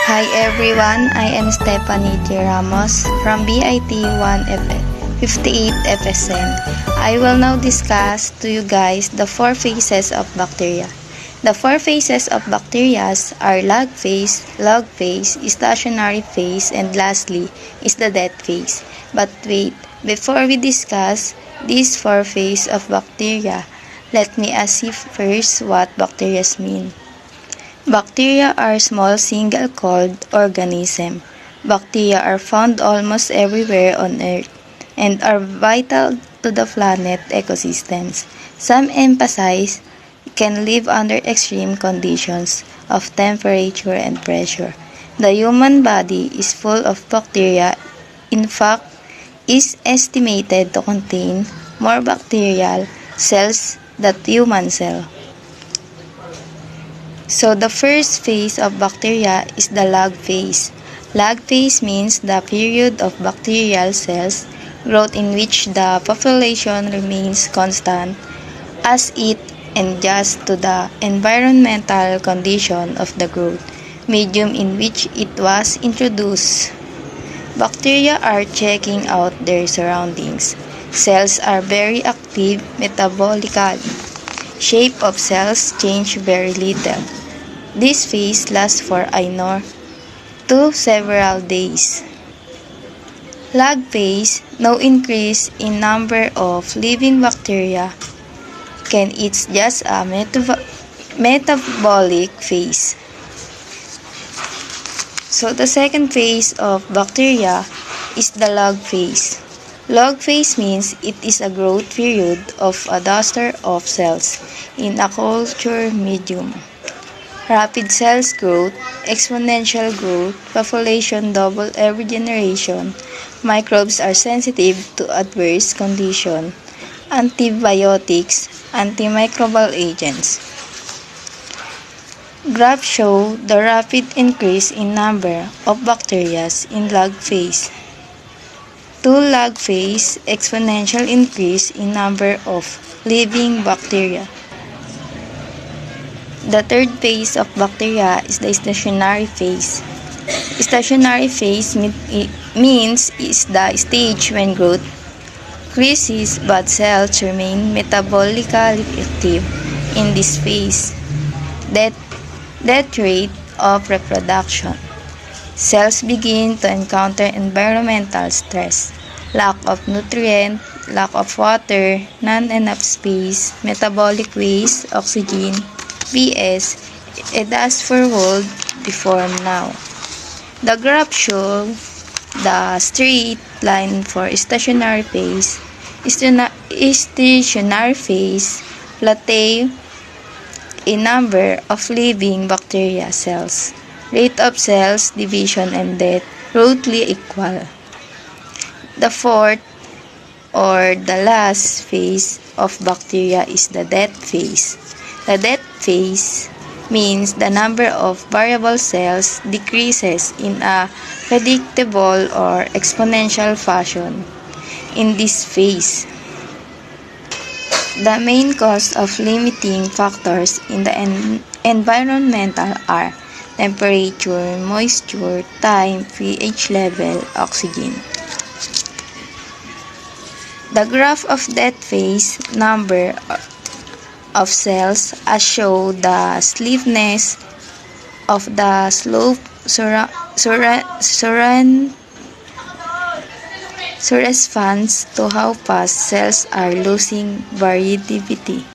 Hi everyone, I am Stephanie T. Ramos from BIT 158 FSN. I will now discuss to you guys the four phases of bacteria. The four phases of bacteria are log phase, stationary phase, and lastly is the death phase. But wait, before we discuss these four phases of bacteria, let me ask you first what bacteria mean. Bacteria are small single-celled organisms. Bacteria are found almost everywhere on Earth and are vital to the planet ecosystems. Some emphasize can live under extreme conditions of temperature and pressure. The human body is full of bacteria. In fact, is estimated to contain more bacterial cells than human cells. So the first phase of bacteria is the log phase. Log phase means the period of bacterial cells growth in which the population remains constant as it adjusts to the environmental condition of the growth medium in which it was introduced. Bacteria are checking out their surroundings. Cells are very active metabolically. Shape of cells change very little. This phase lasts for hour to several days. Log phase, no increase in number of living bacteria, it's just a metabolic phase. So the second phase of bacteria is the log phase. Log phase means it is a growth period of a cluster of cells in a culture medium. Rapid cells growth, exponential growth, population double every generation, microbes are sensitive to adverse conditions, antibiotics, antimicrobial agents. Graphs show the rapid increase in number of bacteria in log phase. To log phase, exponential increase in number of living bacteria. The third phase of bacteria is the stationary phase. Stationary phase means is the stage when growth increases but cells remain metabolically active. In this phase, death rate of reproduction. Cells begin to encounter environmental stress, lack of nutrient, lack of water, not enough space, metabolic waste, oxygen, PS, a dust for world deform now. The graph shows the straight line for stationary phase. Stationary phase plateau a number of living bacteria cells. Rate of cells division and death roughly equal. The fourth or the last phase of bacteria is the death phase. The death phase means the number of variable cells decreases in a predictable or exponential fashion. In this phase, the main cause of limiting factors in the environmental are temperature, moisture, time, pH level, oxygen. The graph of death phase number of cells as show the steepness of the slope corresponds to how fast cells are losing variability.